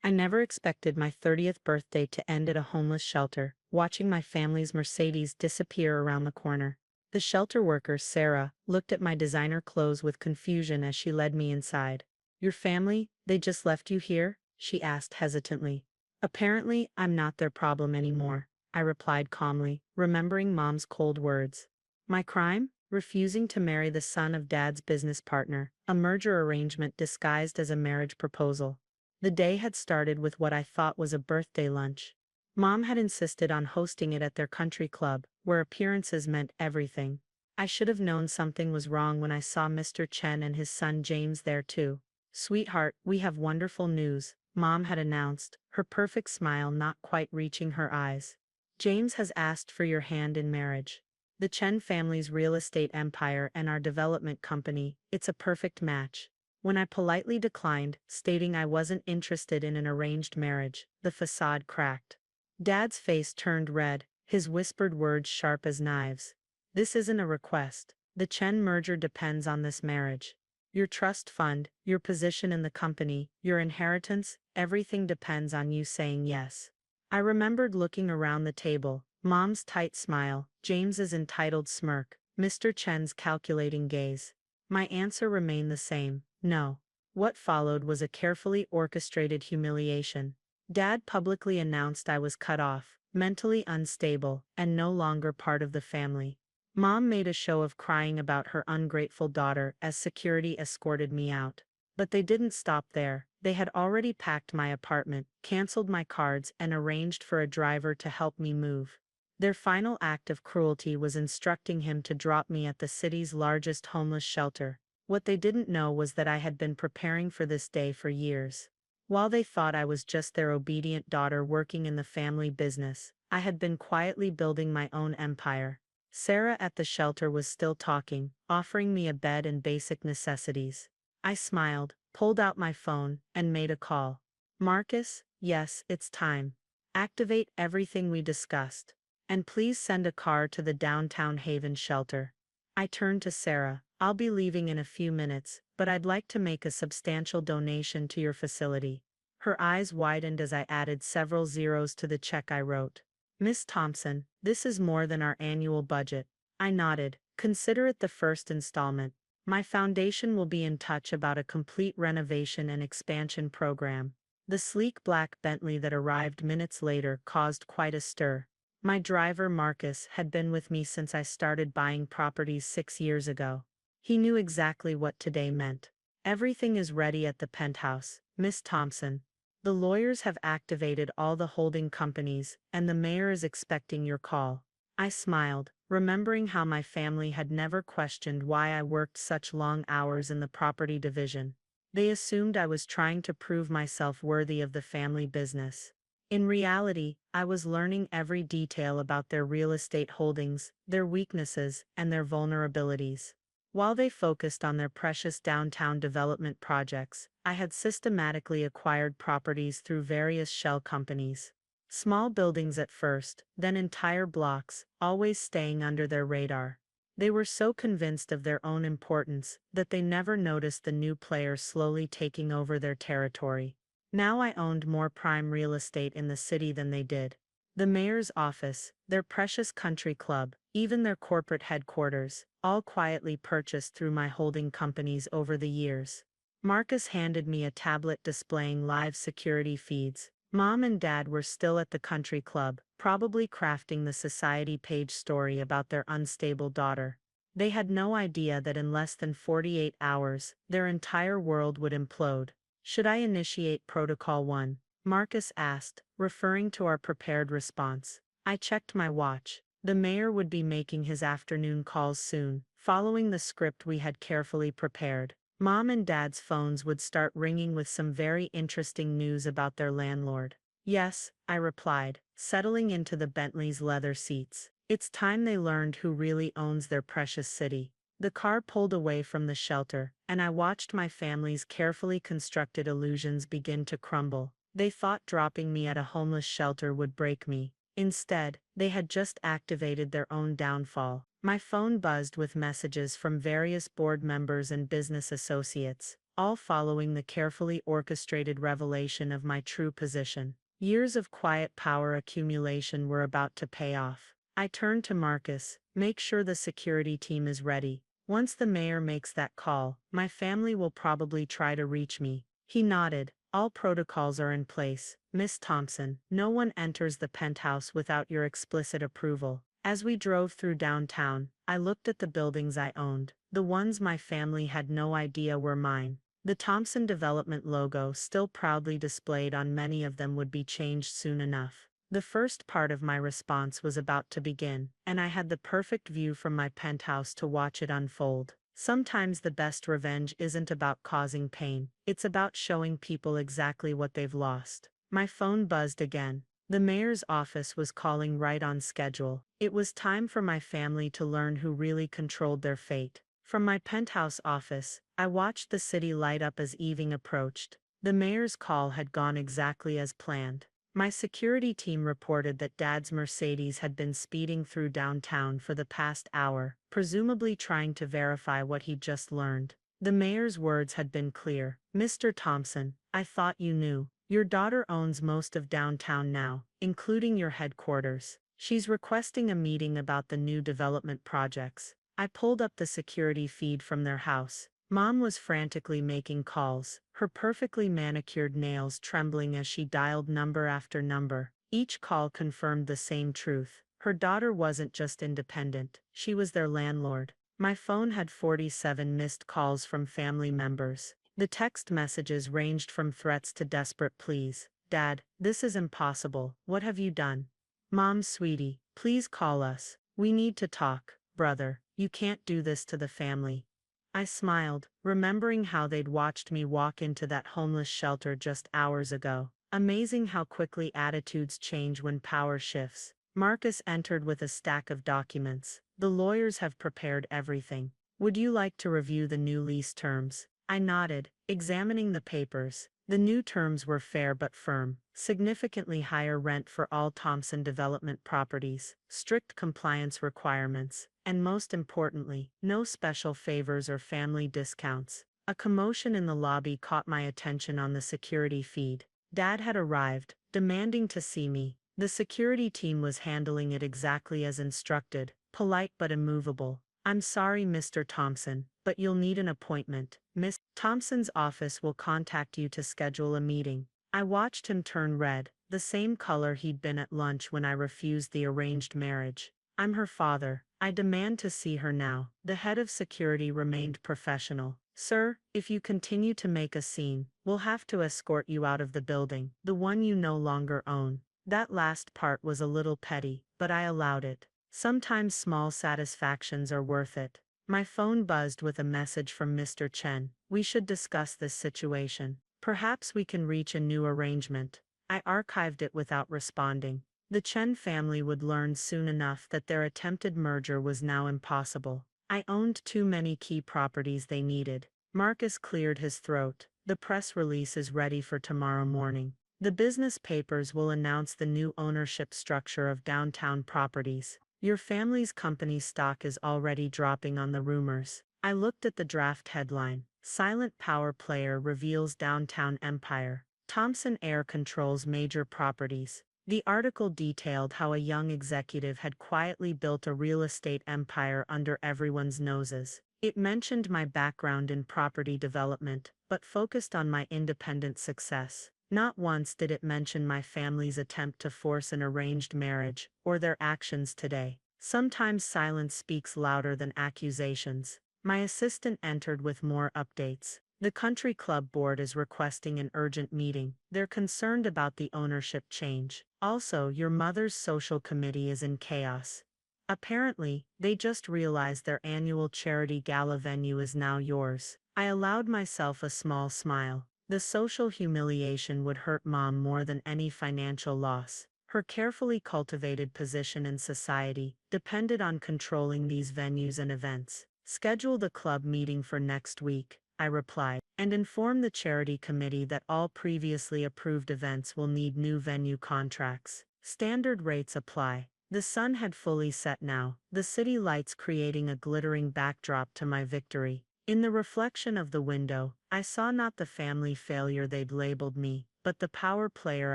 I never expected my 30th birthday to end at a homeless shelter, watching my family's Mercedes disappear around the corner. The shelter worker, Sarah, looked at my designer clothes with confusion as she led me inside. Your family, they just left you here? She asked hesitantly. Apparently, I'm not their problem anymore, I replied calmly, remembering Mom's cold words. My crime? Refusing to marry the son of Dad's business partner, a merger arrangement disguised as a marriage proposal. The day had started with what I thought was a birthday lunch. Mom had insisted on hosting it at their country club, where appearances meant everything. I should have known something was wrong when I saw Mr. Chen and his son James there too. Sweetheart, we have wonderful news, Mom had announced, her perfect smile not quite reaching her eyes. James has asked for your hand in marriage. The Chen family's real estate empire and our development company, it's a perfect match. When I politely declined, stating I wasn't interested in an arranged marriage, the facade cracked. Dad's face turned red, his whispered words sharp as knives. This isn't a request. The Chen merger depends on this marriage. Your trust fund, your position in the company, your inheritance, everything depends on you saying yes. I remembered looking around the table, Mom's tight smile, James's entitled smirk, Mr. Chen's calculating gaze. My answer remained the same, no. What followed was a carefully orchestrated humiliation. Dad publicly announced I was cut off, mentally unstable, and no longer part of the family. Mom made a show of crying about her ungrateful daughter as security escorted me out. But they didn't stop there. They had already packed my apartment, canceled my cards, and arranged for a driver to help me move. Their final act of cruelty was instructing him to drop me at the city's largest homeless shelter. What they didn't know was that I had been preparing for this day for years. While they thought I was just their obedient daughter working in the family business, I had been quietly building my own empire. Sarah at the shelter was still talking, offering me a bed and basic necessities. I smiled, pulled out my phone, and made a call. Marcus, yes, it's time. Activate everything we discussed. And please send a car to the downtown Haven shelter. I turned to Sarah. I'll be leaving in a few minutes, but I'd like to make a substantial donation to your facility. Her eyes widened as I added several zeros to the check I wrote. Miss Thompson, this is more than our annual budget. I nodded. Consider it the first installment. My foundation will be in touch about a complete renovation and expansion program. The sleek black Bentley that arrived minutes later caused quite a stir. My driver Marcus had been with me since I started buying properties 6 years ago. He knew exactly what today meant. Everything is ready at the penthouse, Miss Thompson. The lawyers have activated all the holding companies, and the mayor is expecting your call. I smiled, remembering how my family had never questioned why I worked such long hours in the property division. They assumed I was trying to prove myself worthy of the family business. In reality, I was learning every detail about their real estate holdings, their weaknesses, and their vulnerabilities. While they focused on their precious downtown development projects, I had systematically acquired properties through various shell companies. Small buildings at first, then entire blocks, always staying under their radar. They were so convinced of their own importance that they never noticed the new players slowly taking over their territory. Now I owned more prime real estate in the city than they did. The mayor's office, their precious country club, even their corporate headquarters, all quietly purchased through my holding companies over the years. Marcus handed me a tablet displaying live security feeds. Mom and Dad were still at the country club, probably crafting the society page story about their unstable daughter. They had no idea that in less than 48 hours, their entire world would implode. Should I initiate Protocol 1? Marcus asked, referring to our prepared response. I checked my watch. The mayor would be making his afternoon calls soon, following the script we had carefully prepared. Mom and Dad's phones would start ringing with some very interesting news about their landlord. Yes, I replied, settling into the Bentley's leather seats. It's time they learned who really owns their precious city. The car pulled away from the shelter, and I watched my family's carefully constructed illusions begin to crumble. They thought dropping me at a homeless shelter would break me. Instead, they had just activated their own downfall. My phone buzzed with messages from various board members and business associates, all following the carefully orchestrated revelation of my true position. Years of quiet power accumulation were about to pay off. I turned to Marcus. Make sure the security team is ready. Once the mayor makes that call, my family will probably try to reach me. He nodded. All protocols are in place, Miss Thompson. No one enters the penthouse without your explicit approval. As we drove through downtown, I looked at the buildings I owned, the ones my family had no idea were mine. The Thompson Development logo, still proudly displayed on many of them, would be changed soon enough. The first part of my response was about to begin, and I had the perfect view from my penthouse to watch it unfold. Sometimes the best revenge isn't about causing pain, it's about showing people exactly what they've lost. My phone buzzed again. The mayor's office was calling right on schedule. It was time for my family to learn who really controlled their fate. From my penthouse office, I watched the city light up as evening approached. The mayor's call had gone exactly as planned. My security team reported that Dad's Mercedes had been speeding through downtown for the past hour, presumably trying to verify what he'd just learned. The mayor's words had been clear. Mr. Thompson, I thought you knew. Your daughter owns most of downtown now, including your headquarters. She's requesting a meeting about the new development projects. I pulled up the security feed from their house. Mom was frantically making calls, her perfectly manicured nails trembling as she dialed number after number. Each call confirmed the same truth. Her daughter wasn't just independent, she was their landlord. My phone had 47 missed calls from family members. The text messages ranged from threats to desperate pleas. Dad, this is impossible. What have you done? Mom, sweetie, please call us. We need to talk. Brother, you can't do this to the family. I smiled, remembering how they'd watched me walk into that homeless shelter just hours ago. Amazing how quickly attitudes change when power shifts. Marcus entered with a stack of documents. The lawyers have prepared everything. Would you like to review the new lease terms? I nodded, examining the papers. The new terms were fair but firm. Significantly higher rent for all Thompson Development properties, strict compliance requirements, and most importantly, no special favors or family discounts. A commotion in the lobby caught my attention on the security feed. Dad had arrived, demanding to see me. The security team was handling it exactly as instructed, polite but immovable. I'm sorry, Mr. Thompson, but you'll need an appointment. Miss Thompson's office will contact you to schedule a meeting. I watched him turn red, the same color he'd been at lunch when I refused the arranged marriage. I'm her father. I demand to see her now. The head of security remained professional. Sir, if you continue to make a scene, we'll have to escort you out of the building, the one you no longer own. That last part was a little petty, but I allowed it. Sometimes small satisfactions are worth it. My phone buzzed with a message from Mr. Chen. We should discuss this situation. Perhaps we can reach a new arrangement. I archived it without responding. The Chen family would learn soon enough that their attempted merger was now impossible. I owned too many key properties they needed. Marcus cleared his throat. The press release is ready for tomorrow morning. The business papers will announce the new ownership structure of downtown properties. Your family's company stock is already dropping on the rumors. I looked at the draft headline. Silent power player reveals downtown empire. Thompson Air controls major properties. The article detailed how a young executive had quietly built a real estate empire under everyone's noses. It mentioned my background in property development, but focused on my independent success. Not once did it mention my family's attempt to force an arranged marriage, or their actions today. Sometimes silence speaks louder than accusations. My assistant entered with more updates. The country club board is requesting an urgent meeting. They're concerned about the ownership change. Also, your mother's social committee is in chaos. Apparently, they just realized their annual charity gala venue is now yours. I allowed myself a small smile. The social humiliation would hurt Mom more than any financial loss. Her carefully cultivated position in society depended on controlling these venues and events. Schedule the club meeting for next week, I replied, and inform the charity committee that all previously approved events will need new venue contracts. Standard rates apply. The sun had fully set now, the city lights creating a glittering backdrop to my victory. In the reflection of the window, I saw not the family failure they'd labeled me, but the power player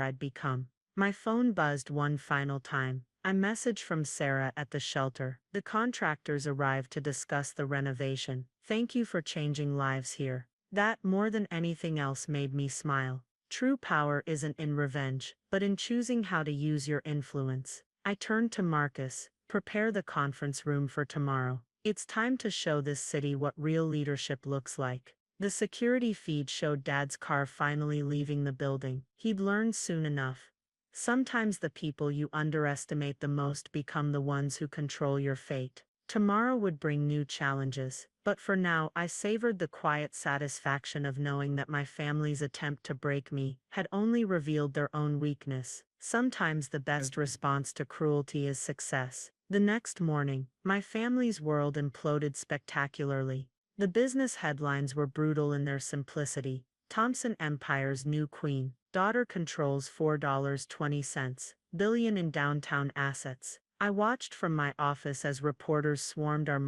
I'd become. My phone buzzed one final time. A message from Sarah at the shelter. The contractors arrived to discuss the renovation. Thank you for changing lives here. That, more than anything else, made me smile. True power isn't in revenge, but in choosing how to use your influence. I turned to Marcus. Prepare the conference room for tomorrow. It's time to show this city what real leadership looks like. The security feed showed Dad's car finally leaving the building. He'd learned soon enough. Sometimes the people you underestimate the most become the ones who control your fate. Tomorrow would bring new challenges, but for now I savored the quiet satisfaction of knowing that my family's attempt to break me had only revealed their own weakness. Sometimes the best response to cruelty is success. The next morning, my family's world imploded spectacularly. The business headlines were brutal in their simplicity. Thompson Empire's new queen. Daughter controls $4.20 billion in downtown assets. I watched from my office as reporters swarmed our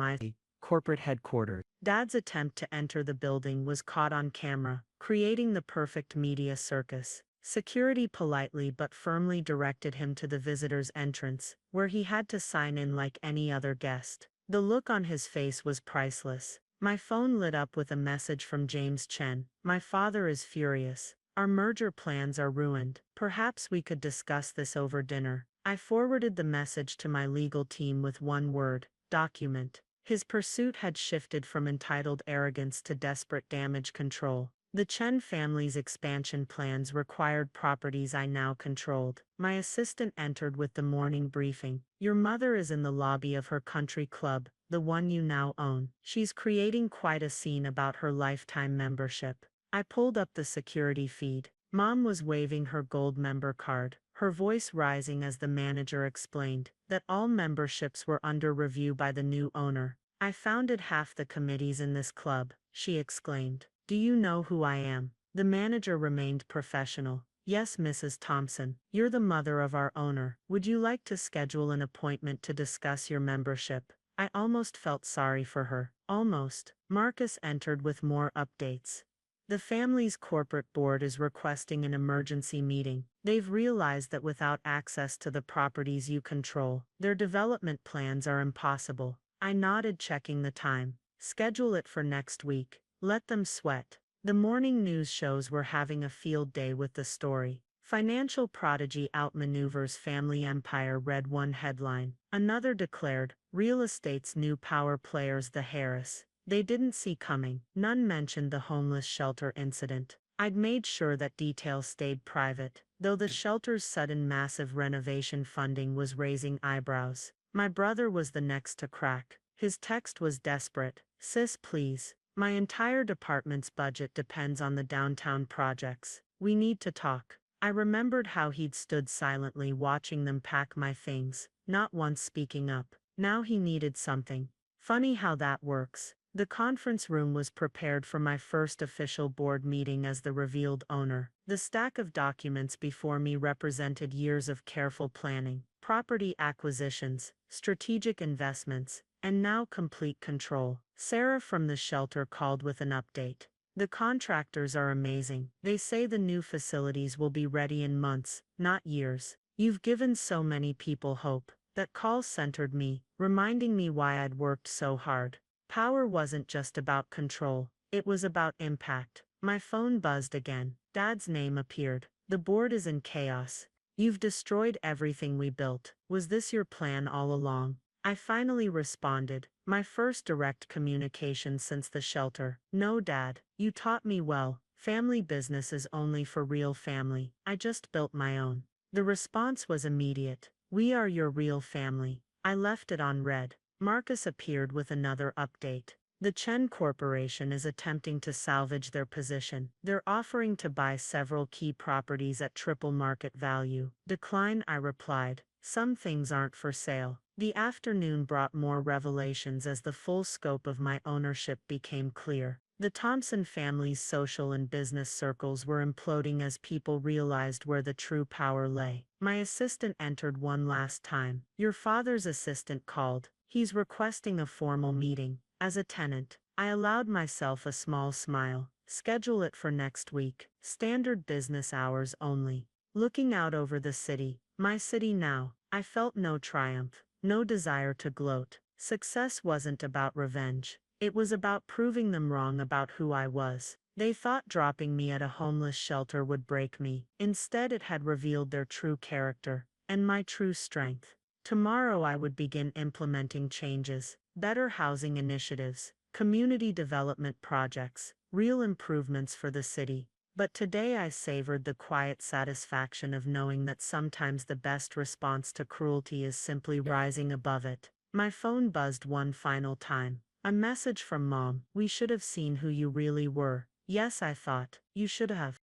corporate headquarters. Dad's attempt to enter the building was caught on camera, creating the perfect media circus. Security politely but firmly directed him to the visitor's entrance, where he had to sign in like any other guest. The look on his face was priceless. My phone lit up with a message from James Chen. My father is furious. Our merger plans are ruined. Perhaps we could discuss this over dinner. I forwarded the message to my legal team with one word: document. His pursuit had shifted from entitled arrogance to desperate damage control. The Chen family's expansion plans required properties I now controlled. My assistant entered with the morning briefing. Your mother is in the lobby of her country club, the one you now own. She's creating quite a scene about her lifetime membership. I pulled up the security feed. Mom was waving her gold member card, her voice rising as the manager explained that all memberships were under review by the new owner. I founded half the committees in this club, she exclaimed. Do you know who I am? The manager remained professional. Yes, Mrs. Thompson. You're the mother of our owner. Would you like to schedule an appointment to discuss your membership? I almost felt sorry for her. Almost. Marcus entered with more updates. The family's corporate board is requesting an emergency meeting. They've realized that without access to the properties you control, their development plans are impossible. I nodded, checking the time. Schedule it for next week. Let them sweat. The morning news shows were having a field day with the story. Financial prodigy outmaneuvers family empire, read one headline. Another declared, real estate's new power players the Harris. They didn't see coming. None mentioned the homeless shelter incident. I'd made sure that details stayed private, though the shelter's sudden massive renovation funding was raising eyebrows. My brother was the next to crack. His text was desperate. Sis, please. My entire department's budget depends on the downtown projects. We need to talk. I remembered how he'd stood silently watching them pack my things, not once speaking up. Now he needed something. Funny how that works. The conference room was prepared for my first official board meeting as the revealed owner. The stack of documents before me represented years of careful planning, property acquisitions, strategic investments, and now complete control. Sarah from the shelter called with an update. The contractors are amazing. They say the new facilities will be ready in months, not years. You've given so many people hope. That call centered me, reminding me why I'd worked so hard. Power wasn't just about control, it was about impact. My phone buzzed again. Dad's name appeared. The board is in chaos. You've destroyed everything we built. Was this your plan all along? I finally responded, my first direct communication since the shelter. No, Dad, you taught me well. Family business is only for real family. I just built my own. The response was immediate. We are your real family. I left it on read. Marcus appeared with another update. The Chen Corporation is attempting to salvage their position. They're offering to buy several key properties at triple market value. Decline, I replied. Some things aren't for sale. The afternoon brought more revelations as the full scope of my ownership became clear. The Thompson family's social and business circles were imploding as people realized where the true power lay. My assistant entered one last time. Your father's assistant called. He's requesting a formal meeting. As a tenant, I allowed myself a small smile. Schedule it for next week. Standard business hours only. Looking out over the city, my city now, I felt no triumph, no desire to gloat. Success wasn't about revenge. It was about proving them wrong about who I was. They thought dropping me at a homeless shelter would break me. Instead, it had revealed their true character and my true strength. Tomorrow I would begin implementing changes, better housing initiatives, community development projects, real improvements for the city. But today I savored the quiet satisfaction of knowing that sometimes the best response to cruelty is simply rising above it. My phone buzzed one final time. A message from Mom. We should have seen who you really were. Yes, I thought. You should have.